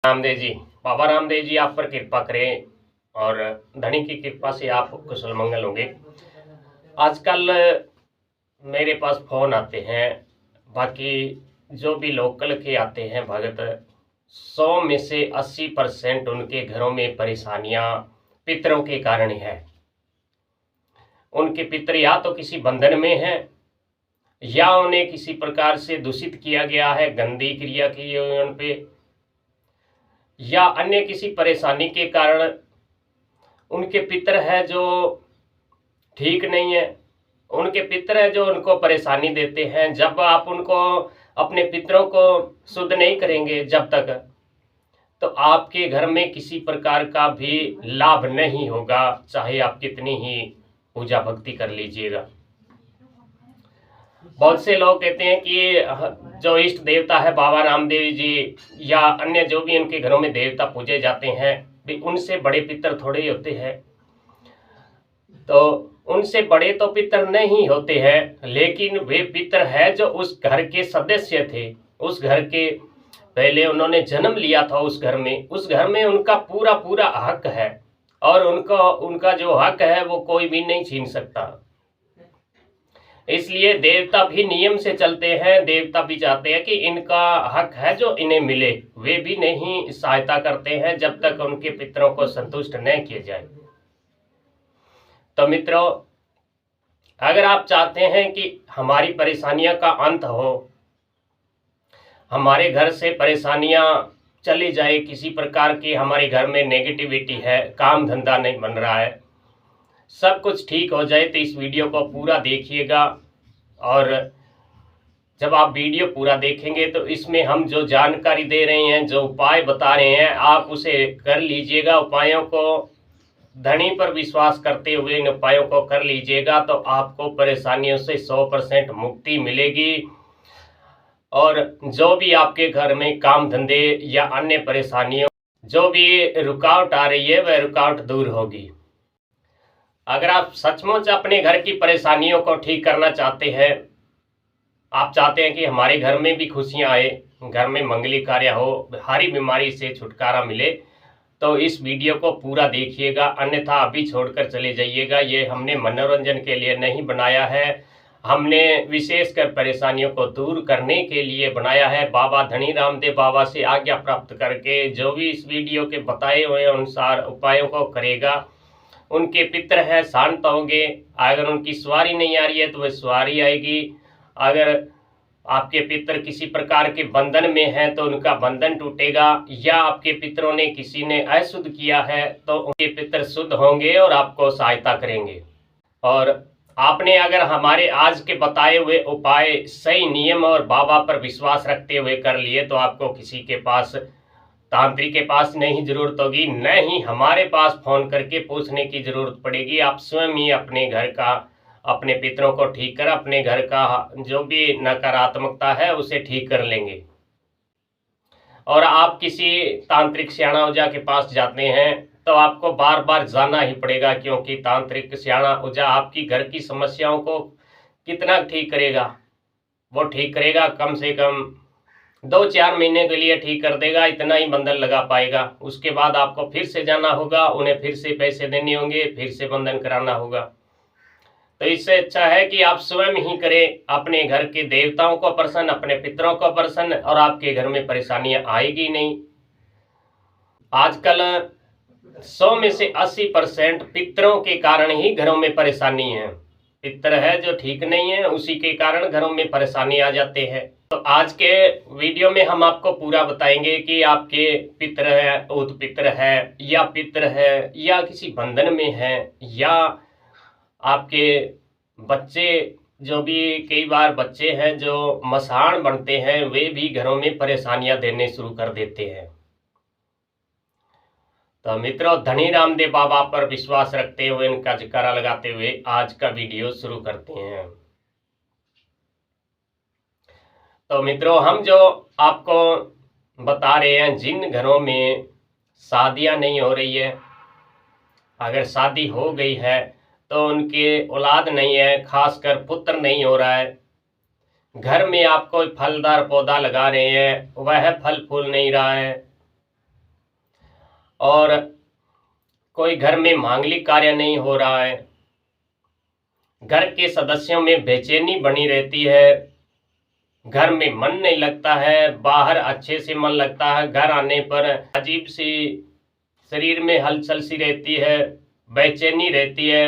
रामदेव जी, बाबा रामदेव जी आप पर कृपा करें और धनी की कृपा से आप कुशल मंगल होंगे। आजकल मेरे पास फोन आते हैं, बाकी जो भी लोकल के आते हैं भगत, 100 में से 80% उनके घरों में परेशानियां पितरों के कारण है। उनके पितर या तो किसी बंधन में हैं या उन्हें किसी प्रकार से दूषित किया गया है, गंदी क्रिया की है उन पे, या अन्य किसी परेशानी के कारण उनके पितर है जो ठीक नहीं है। उनके पितर है जो उनको परेशानी देते हैं। जब आप उनको अपने पितरों को शुद्ध नहीं करेंगे जब तक, तो आपके घर में किसी प्रकार का भी लाभ नहीं होगा, चाहे आप कितनी ही पूजा भक्ति कर लीजिएगा। बहुत से लोग कहते हैं कि जो इष्ट देवता है बाबा रामदेव जी या अन्य जो भी उनके घरों में देवता पूजे जाते हैं, भी उनसे बड़े पितर थोड़े ही होते हैं। तो उनसे बड़े तो पितर नहीं होते हैं, लेकिन वे पितर है जो उस घर के सदस्य थे। उस घर के पहले उन्होंने जन्म लिया था, उस घर में उनका पूरा पूरा हक है, और उनका जो हक है वो कोई भी नहीं छीन सकता। इसलिए देवता भी नियम से चलते हैं। देवता भी चाहते हैं कि इनका हक है जो इन्हें मिले। वे भी नहीं सहायता करते हैं जब तक उनके पितरों को संतुष्ट न किया जाए। तो मित्रों, अगर आप चाहते हैं कि हमारी परेशानियां का अंत हो, हमारे घर से परेशानियां चली जाए, किसी प्रकार की हमारे घर में नेगेटिविटी है, काम धंधा नहीं बन रहा है, सब कुछ ठीक हो जाए, तो इस वीडियो को पूरा देखिएगा। और जब आप वीडियो पूरा देखेंगे तो इसमें हम जो जानकारी दे रहे हैं, जो उपाय बता रहे हैं, आप उसे कर लीजिएगा। उपायों को धनी पर विश्वास करते हुए इन उपायों को कर लीजिएगा, तो आपको परेशानियों से 100% मुक्ति मिलेगी। और जो भी आपके घर में काम धंधे या अन्य परेशानियों जो भी रुकावट आ रही है, वह रुकावट दूर होगी। अगर आप सचमुच अपने घर की परेशानियों को ठीक करना चाहते हैं, आप चाहते हैं कि हमारे घर में भी खुशियां आए, घर में मंगली कार्य हो, हरी बीमारी से छुटकारा मिले, तो इस वीडियो को पूरा देखिएगा, अन्यथा अभी छोड़कर चले जाइएगा। ये हमने मनोरंजन के लिए नहीं बनाया है, हमने विशेषकर परेशानियों को दूर करने के लिए बनाया है। बाबा धनी रामदेव बाबा से आज्ञा प्राप्त करके जो भी इस वीडियो के बताए हुए अनुसार उपायों को करेगा, उनके पितर हैं शांत होंगे। अगर उनकी सवारी नहीं आ रही है तो वह सवारी आएगी। अगर आपके पितर किसी प्रकार के बंधन में हैं तो उनका बंधन टूटेगा, या आपके पितरों ने किसी ने अशुद्ध किया है तो उनके पितर शुद्ध होंगे और आपको सहायता करेंगे। और आपने अगर हमारे आज के बताए हुए उपाय सही नियम और बाबा पर विश्वास रखते हुए कर लिए, तो आपको किसी के पास, तांत्रिक के पास नहीं जरूरत होगी, न ही हमारे पास फोन करके पूछने की जरूरत पड़ेगी। आप स्वयं ही अपने घर का, अपने पितरों को ठीक कर अपने घर का जो भी नकारात्मकता है उसे ठीक कर लेंगे। और आप किसी तांत्रिक स्याणा ओझा के पास जाते हैं तो आपको बार बार जाना ही पड़ेगा, क्योंकि तांत्रिक स्याणा ओझा आपकी घर की समस्याओं को कितना ठीक करेगा? वो ठीक करेगा कम से कम 2-4 महीने के लिए ठीक कर देगा, इतना ही बंधन लगा पाएगा। उसके बाद आपको फिर से जाना होगा, उन्हें फिर से पैसे देने होंगे, फिर से बंधन कराना होगा। तो इससे अच्छा है कि आप स्वयं ही करें, अपने घर के देवताओं को प्रसन्न, अपने पितरों को प्रसन्न, और आपके घर में परेशानियां आएगी नहीं। आजकल 100 में से 80% पितरों के कारण ही घरों में परेशानी है। पितर है जो ठीक नहीं है, उसी के कारण घरों में परेशानी आ जाते हैं। तो आज के वीडियो में हम आपको पूरा बताएंगे कि आपके पितर है, उत पितर है, या पितर है, या किसी बंधन में है, या आपके बच्चे, जो भी कई बार बच्चे हैं जो मसाण बनते हैं, वे भी घरों में परेशानियां देने शुरू कर देते हैं। तो मित्रों, धनी रामदेव बाबा पर विश्वास रखते हुए, इनका जयकारा लगाते हुए आज का वीडियो शुरू करते हैं। तो मित्रों, हम जो आपको बता रहे हैं, जिन घरों में शादियां नहीं हो रही है, अगर शादी हो गई है तो उनके औलाद नहीं है, खासकर पुत्र नहीं हो रहा है, घर में आप कोई फलदार पौधा लगा रहे हैं, वह फल फूल नहीं रहा है, और कोई घर में मांगलिक कार्य नहीं हो रहा है, घर के सदस्यों में बेचैनी बनी रहती है, घर में मन नहीं लगता है, बाहर अच्छे से मन लगता है, घर आने पर अजीब सी शरीर में हलचल सी रहती है, बेचैनी रहती है,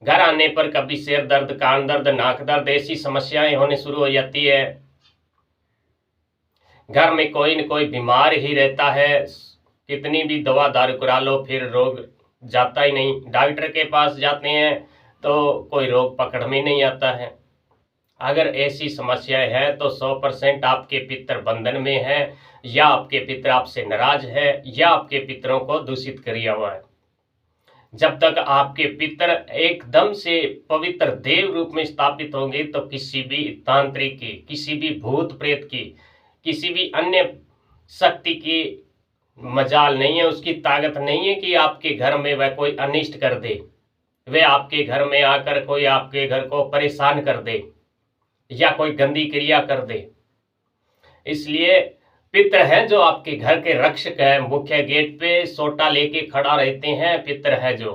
घर आने पर कभी सिर दर्द, कान दर्द, नाक दर्द, ऐसी समस्याएं होने शुरू हो जाती है। घर में कोई न कोई बीमार ही रहता है, कितनी भी दवा दारू करा लो फिर रोग जाता ही नहीं। डॉक्टर के पास जाते हैं तो कोई रोग पकड़ में नहीं आता है। अगर ऐसी समस्याएं हैं तो 100% आपके पितर बंधन में है, या आपके पितर आपसे नाराज है, या आपके पितरों को दूषित किया हुआ है। जब तक आपके पितर एकदम से पवित्र देव रूप में स्थापित होंगे तो किसी भी तांत्रिक की, किसी भी भूत प्रेत की, किसी भी अन्य शक्ति की मजाल नहीं है, उसकी ताकत नहीं है कि आपके घर में वह कोई अनिष्ट कर दे, वह आपके घर में आकर कोई आपके घर को परेशान कर दे या कोई गंदी क्रिया कर दे। इसलिए पितर है जो आपके घर के रक्षक है, मुख्य गेट पे सोटा लेके खड़ा रहते हैं। पितर है जो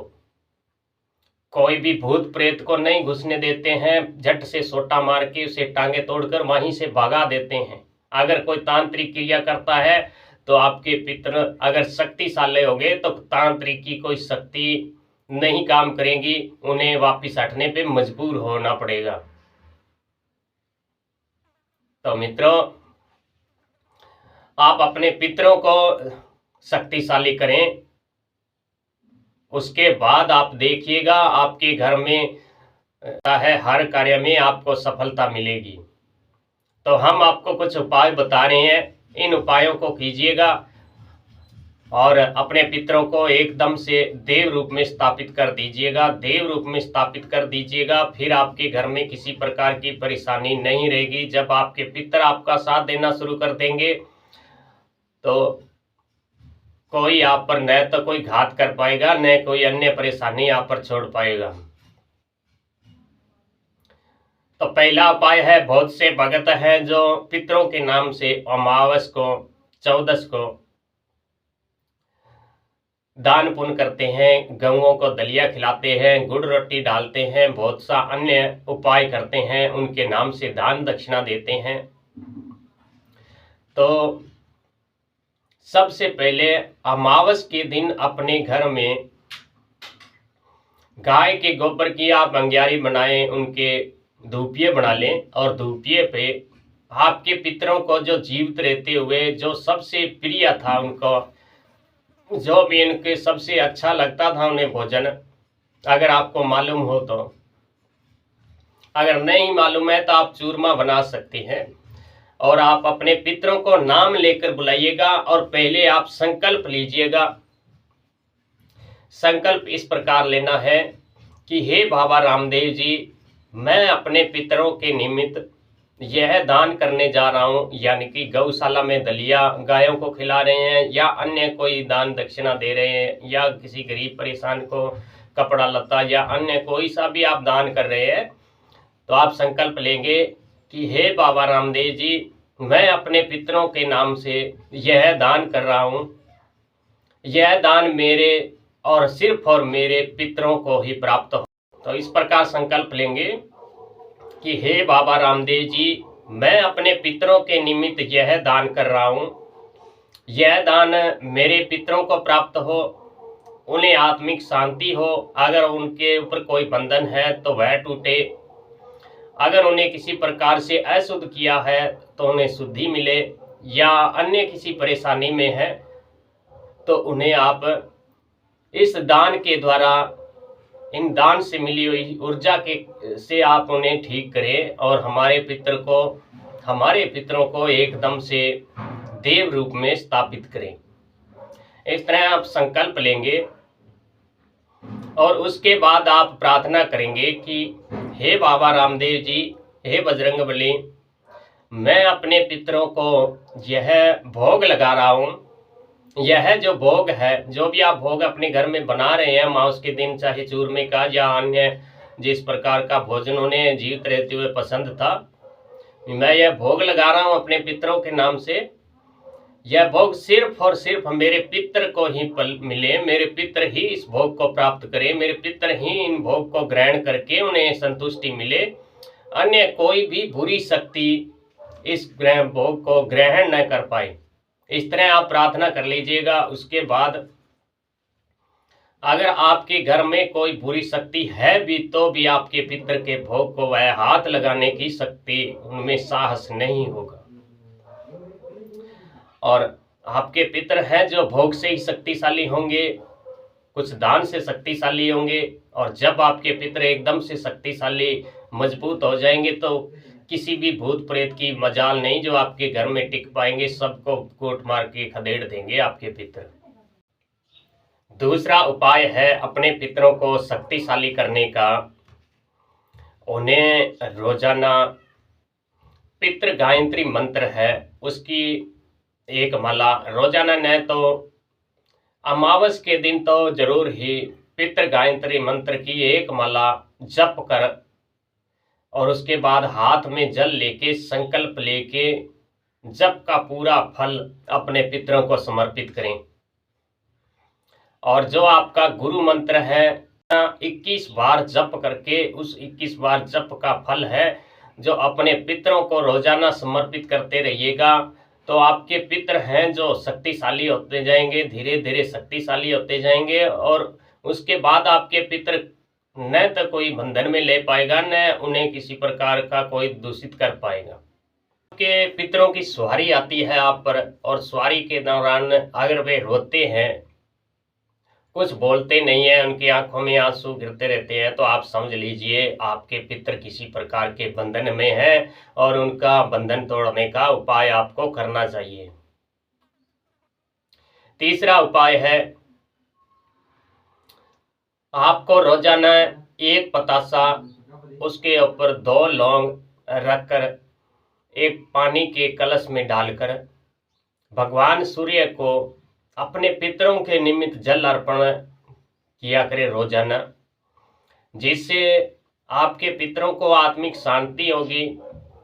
कोई भी भूत प्रेत को नहीं घुसने देते हैं, झट से सोटा मार के उसे टांगे तोड़कर वहीं से भगा देते हैं। अगर कोई तांत्रिक क्रिया करता है तो आपके पितर अगर शक्तिशाली होंगे तो तांत्रिक की कोई शक्ति नहीं काम करेगी, उन्हें वापिस हटने पे मजबूर होना पड़ेगा। तो मित्रों, आप अपने पितरों को शक्तिशाली करें, उसके बाद आप देखिएगा आपके घर में है हर कार्य में आपको सफलता मिलेगी। तो हम आपको कुछ उपाय बता रहे हैं, इन उपायों को कीजिएगा और अपने पितरों को एकदम से देव रूप में स्थापित कर दीजिएगा, देव रूप में स्थापित कर दीजिएगा। फिर आपके घर में किसी प्रकार की परेशानी नहीं रहेगी। जब आपके पितर आपका साथ देना शुरू कर देंगे तो कोई आप पर न तो कोई घात कर पाएगा, न कोई अन्य परेशानी आप पर छोड़ पाएगा। तो पहला उपाय है, बहुत से भगत हैं जो पितरों के नाम से अमावस को, चौदस को दान पुण्य करते हैं, गऊओं को दलिया खिलाते हैं, गुड़ रोटी डालते हैं, बहुत सा अन्य उपाय करते हैं, उनके नाम से दान दक्षिणा देते हैं। तो सबसे पहले अमावस के दिन अपने घर में गाय के गोबर की आप अंग्यारी बनाएं, उनके धूपिये बना लें और धूपिये पे आपके पितरों को जो जीवित रहते हुए जो सबसे प्रिय था, उनको जो भी इनके सबसे अच्छा लगता था उन्हें भोजन, अगर आपको मालूम हो तो, अगर नहीं मालूम है तो आप चूरमा बना सकते हैं और आप अपने पितरों को नाम लेकर बुलाइएगा और पहले आप संकल्प लीजिएगा। संकल्प इस प्रकार लेना है कि हे बाबा रामदेव जी, मैं अपने पितरों के निमित्त यह दान करने जा रहा हूँ, यानी कि गौशाला में दलिया गायों को खिला रहे हैं या अन्य कोई दान दक्षिणा दे रहे हैं या किसी गरीब परेशान को कपड़ा लता या अन्य कोई सा भी आप दान कर रहे हैं, तो आप संकल्प लेंगे कि हे बाबा रामदेव जी, मैं अपने पितरों के नाम से यह दान कर रहा हूँ, यह दान मेरे और सिर्फ और मेरे पितरों को ही प्राप्त हो। तो इस प्रकार संकल्प लेंगे कि हे बाबा रामदेव जी, मैं अपने पितरों के निमित्त यह दान कर रहा हूँ, यह दान मेरे पितरों को प्राप्त हो, उन्हें आत्मिक शांति हो, अगर उनके ऊपर कोई बंधन है तो वह टूटे, अगर उन्हें किसी प्रकार से अशुद्ध किया है तो उन्हें शुद्धि मिले, या अन्य किसी परेशानी में है तो उन्हें आप इस दान के द्वारा, इन दान से मिली हुई ऊर्जा के से आप उन्हें ठीक करें और हमारे पितरों को एकदम से देव रूप में स्थापित करें। इस तरह आप संकल्प लेंगे और उसके बाद आप प्रार्थना करेंगे कि हे बाबा रामदेव जी, हे बजरंगबली, मैं अपने पितरों को यह भोग लगा रहा हूँ। यह जो भोग है, जो भी आप भोग अपने घर में बना रहे हैं अमावस के दिन, चाहे चूरमे का या अन्य जिस प्रकार का भोजन उन्हें जीवित रहते हुए पसंद था, मैं यह भोग लगा रहा हूँ अपने पितरों के नाम से। यह भोग सिर्फ और सिर्फ मेरे पितर को ही मिले, मेरे पितर ही इस भोग को प्राप्त करें, मेरे पितर ही इन भोग को ग्रहण करके उन्हें संतुष्टि मिले। अन्य कोई भी बुरी शक्ति इस भोग को ग्रहण न कर पाए। इस तरह आप प्रार्थना कर लीजिएगा। उसके बाद अगर आपके घर में कोई बुरी शक्ति है भी तो भी आपके पितर के भोग को वह हाथ लगाने की शक्ति उनमें साहस नहीं होगा। और आपके पितर हैं जो भोग से ही शक्तिशाली होंगे, कुछ दान से शक्तिशाली होंगे। और जब आपके पितर एकदम से शक्तिशाली मजबूत हो जाएंगे तो किसी भी भूत प्रेत की मजाल नहीं जो आपके घर में टिक पाएंगे, सबको कोट मार के खदेड़ देंगे आपके पितर। दूसरा उपाय है अपने पितरों को शक्तिशाली करने का। उन्हें रोजाना पितृ गायत्री मंत्र है उसकी एक माला रोजाना, न तो अमावस के दिन तो जरूर ही पितृ गायत्री मंत्र की एक माला जप कर और उसके बाद हाथ में जल लेके संकल्प लेके जप का पूरा फल अपने पितरों को समर्पित करें। और जो आपका गुरु मंत्र है 21 बार जप करके उस 21 बार जप का फल है जो अपने पितरों को रोजाना समर्पित करते रहिएगा, तो आपके पितर हैं जो शक्तिशाली होते जाएंगे, धीरे धीरे शक्तिशाली होते जाएंगे। और उसके बाद आपके पितर न तो कोई बंधन में ले पाएगा, न उन्हें किसी प्रकार का कोई दूषित कर पाएगा। आपके पितरों की सवारी आती है आप पर, और सवारी के दौरान अगर वे रोते हैं, कुछ बोलते नहीं है, उनकी आंखों में आंसू गिरते रहते हैं, तो आप समझ लीजिए आपके पितर किसी प्रकार के बंधन में है और उनका बंधन तोड़ने का उपाय आपको करना चाहिए। तीसरा उपाय है आपको रोजाना एक पतासा उसके ऊपर 2 लौंग रखकर एक पानी के कलश में डालकर भगवान सूर्य को अपने पितरों के निमित्त जल अर्पण किया करें रोजाना, जिससे आपके पितरों को आत्मिक शांति होगी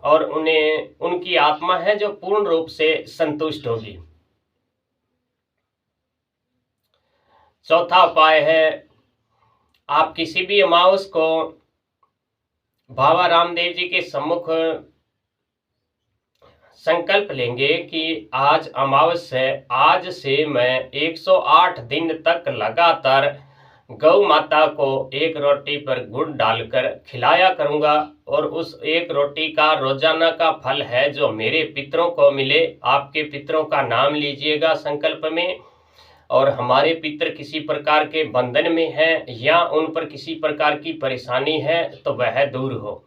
और उन्हें उनकी आत्मा है जो पूर्ण रूप से संतुष्ट होगी। चौथा उपाय है आप किसी भी अमावस को बाबा रामदेव जी के सम्मुख संकल्प लेंगे कि आज अमावस है, आज से मैं 108 दिन तक लगातार गौ माता को एक रोटी पर गुड़ डालकर खिलाया करूंगा और उस एक रोटी का रोजाना का फल है जो मेरे पितरों को मिले। आपके पितरों का नाम लीजिएगा संकल्प में, और हमारे पितर किसी प्रकार के बंधन में हैं या उन पर किसी प्रकार की परेशानी है तो वह दूर हो।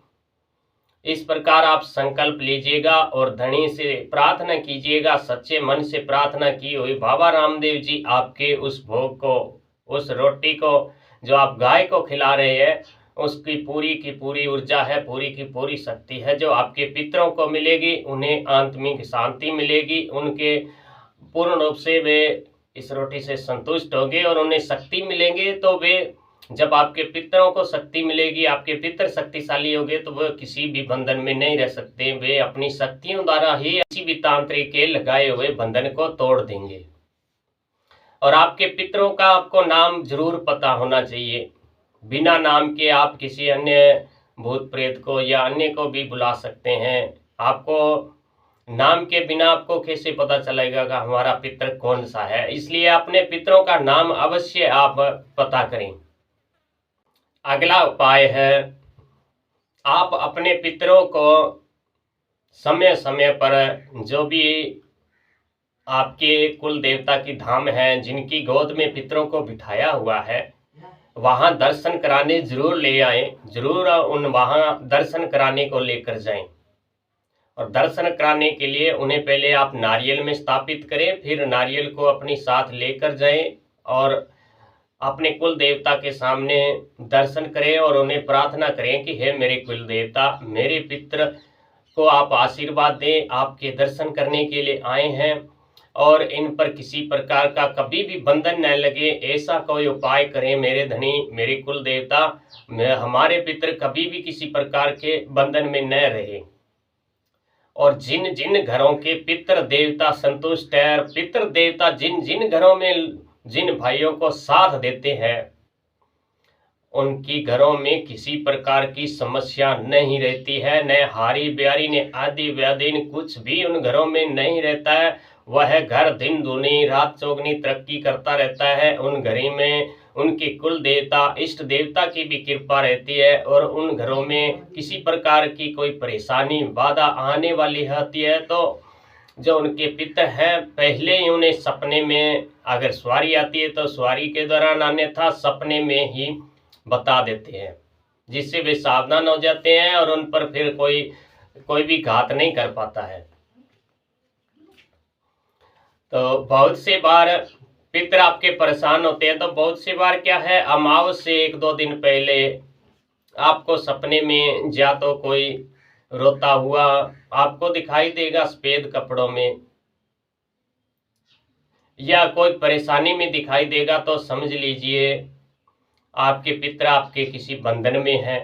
इस प्रकार आप संकल्प लीजिएगा और धनी से प्रार्थना कीजिएगा, सच्चे मन से प्रार्थना की हुई बाबा रामदेव जी आपके उस भोग को, उस रोटी को जो आप गाय को खिला रहे हैं, उसकी पूरी की पूरी ऊर्जा है, पूरी की पूरी शक्ति है जो आपके पितरों को मिलेगी। उन्हें आत्मिक शांति मिलेगी, उनके पूर्ण रूप से वे इस रोटी से संतुष्ट होंगे और उन्हें शक्ति मिलेंगे। तो वे जब आपके पितरों को शक्ति मिलेगी, आपके पितर शक्तिशाली होंगे, तो वह किसी भी बंधन में नहीं रह सकते। वे अपनी शक्तियों द्वारा ही किसी भी तांत्रिक के लगाए हुए बंधन को तोड़ देंगे। और आपके पितरों का आपको नाम जरूर पता होना चाहिए। बिना नाम के आप किसी अन्य भूत प्रेत को या अन्य को भी बुला सकते हैं। आपको नाम के बिना आपको कैसे पता चलेगा कि हमारा पितर कौन सा है? इसलिए अपने पितरों का नाम अवश्य आप पता करें। अगला उपाय है आप अपने पितरों को समय समय पर जो भी आपके कुल देवता की धाम है, जिनकी गोद में पितरों को बिठाया हुआ है, वहां दर्शन कराने जरूर ले आए, जरूर उन वहां दर्शन कराने को लेकर जाएं। और दर्शन कराने के लिए उन्हें पहले आप नारियल में स्थापित करें, फिर नारियल को अपनी साथ लेकर जाएं और अपने कुल देवता के सामने दर्शन करें और उन्हें प्रार्थना करें कि हे मेरे कुल देवता, मेरे पितर को आप आशीर्वाद दें, आपके दर्शन करने के लिए आए हैं और इन पर किसी प्रकार का कभी भी बंधन न लगे, ऐसा कोई उपाय करें मेरे धनी, मेरे कुल देवता, हमारे पितर कभी भी किसी प्रकार के बंधन में न रहे। और जिन जिन घरों के पितृ देवता संतुष्ट है, पितृ देवता जिन जिन घरों में जिन भाइयों को साथ देते हैं, उनकी घरों में किसी प्रकार की समस्या नहीं रहती है। न हारी ब्यारी ने आदि व्याधि ने कुछ भी उन घरों में नहीं रहता है। वह घर दिन दूनी रात चौगनी तरक्की करता रहता है। उन घरों में उनके कुल देवता इष्ट देवता की भी कृपा रहती है और उन घरों में किसी प्रकार की कोई परेशानी बाधा आने वाली होती है तो जो उनके पितर हैं पहले ही उन्हें सपने में, अगर सवारी आती है तो सवारी के दौरान, अन्यथा सपने में ही बता देते हैं, जिससे वे सावधान हो जाते हैं और उन पर फिर कोई भी घात नहीं कर पाता है। तो बहुत से बार पितर आपके परेशान होते हैं, तो बहुत सी बार क्या है, अमावस से 1-2 दिन पहले आपको सपने में या तो कोई रोता हुआ आपको दिखाई देगा सफेद कपड़ों में, या कोई परेशानी में दिखाई देगा, तो समझ लीजिए आपके पितर आपके किसी बंधन में हैं,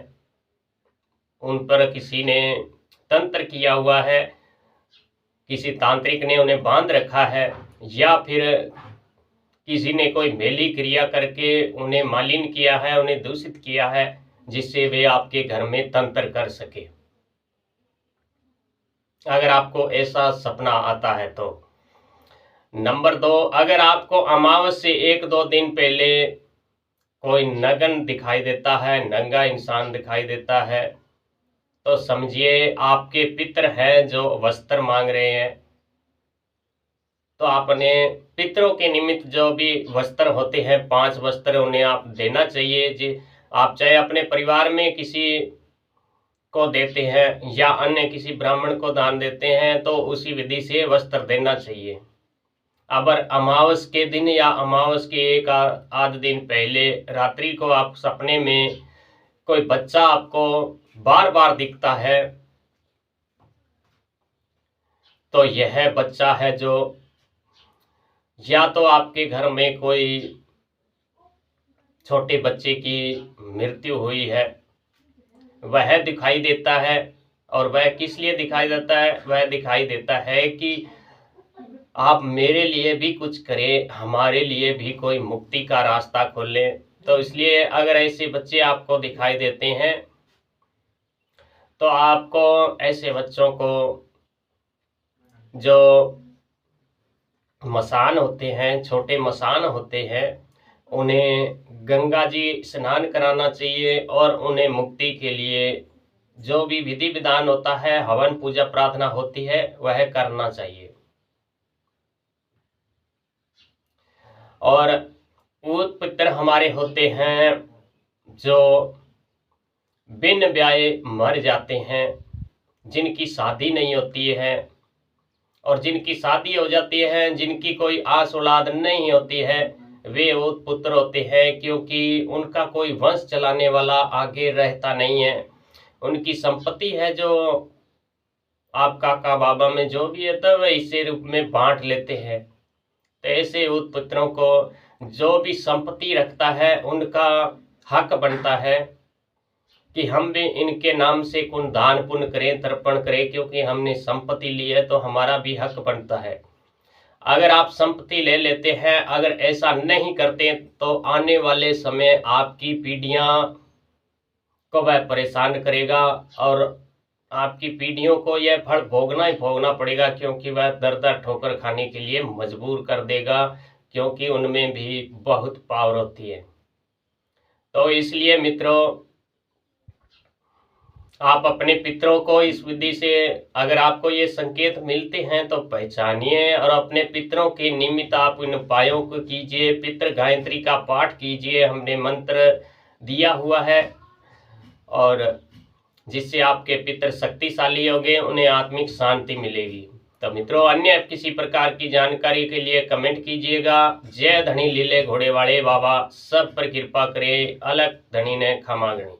उन पर किसी ने तंत्र किया हुआ है, किसी तांत्रिक ने उन्हें बांध रखा है, या फिर किसी ने कोई मेली क्रिया करके उन्हें मालिन किया है, उन्हें दूषित किया है, जिससे वे आपके घर में तंत्र कर सके। अगर आपको ऐसा सपना आता है तो। नंबर 2, अगर आपको अमावस से 1-2 दिन पहले कोई नग्न दिखाई देता है, नंगा इंसान दिखाई देता है, तो समझिए आपके पितर हैं जो वस्त्र मांग रहे हैं। तो आपने पितरों के निमित्त जो भी वस्त्र होते हैं, 5 वस्त्र, उन्हें आप देना चाहिए। जी, आप चाहे अपने परिवार में किसी को देते हैं या अन्य किसी ब्राह्मण को दान देते हैं, तो उसी विधि से वस्त्र देना चाहिए। अगर अमावस के दिन या अमावस के 1 आध दिन पहले रात्रि को आप सपने में कोई बच्चा आपको बार बार दिखता है, तो यह बच्चा है जो या तो आपके घर में कोई छोटे बच्चे की मृत्यु हुई है, वह दिखाई देता है। और वह किस लिए दिखाई देता है? वह दिखाई देता है कि आप मेरे लिए भी कुछ करें, हमारे लिए भी कोई मुक्ति का रास्ता खोलें। तो इसलिए अगर ऐसे बच्चे आपको दिखाई देते हैं, तो आपको ऐसे बच्चों को जो मसान होते हैं, छोटे मसान होते हैं, उन्हें गंगा जी स्नान कराना चाहिए और उन्हें मुक्ति के लिए जो भी विधि विधान होता है, हवन पूजा प्रार्थना होती है, वह करना चाहिए। और पूत पितर हमारे होते हैं जो बिन ब्याहे मर जाते हैं, जिनकी शादी नहीं होती है और जिनकी शादी हो जाती है, जिनकी कोई आस औलाद नहीं होती है, वे वो पुत्र होते हैं, क्योंकि उनका कोई वंश चलाने वाला आगे रहता नहीं है। उनकी संपत्ति है जो आप काका बाबा में जो भी है, तो वह इसी रूप में बांट लेते हैं। तो ऐसे पुत्रों को जो भी संपत्ति रखता है, उनका हक बनता है कि हम भी इनके नाम से कुछ दान पुण्य करें, तर्पण करें, क्योंकि हमने संपत्ति ली है तो हमारा भी हक बनता है। अगर आप संपत्ति ले लेते हैं, अगर ऐसा नहीं करते, तो आने वाले समय आपकी पीढ़ियां को वह परेशान करेगा और आपकी पीढ़ियों को यह फल भोगना ही भोगना पड़ेगा, क्योंकि वह दर दर ठोकर खाने के लिए मजबूर कर देगा, क्योंकि उनमें भी बहुत पावर होती है। तो इसलिए मित्रों, आप अपने पितरों को इस विधि से, अगर आपको ये संकेत मिलते हैं तो पहचानिए और अपने पितरों के निमित्त आप इन उपायों को कीजिए। पितृ गायत्री का पाठ कीजिए, हमने मंत्र दिया हुआ है, और जिससे आपके पितर शक्तिशाली होंगे, उन्हें आत्मिक शांति मिलेगी। तो मित्रों, अन्य किसी प्रकार की जानकारी के लिए कमेंट कीजिएगा। जय धनी लीले घोड़े वाले बाबा सब पर कृपा करे, अलग धनी ने क्षमा गणी।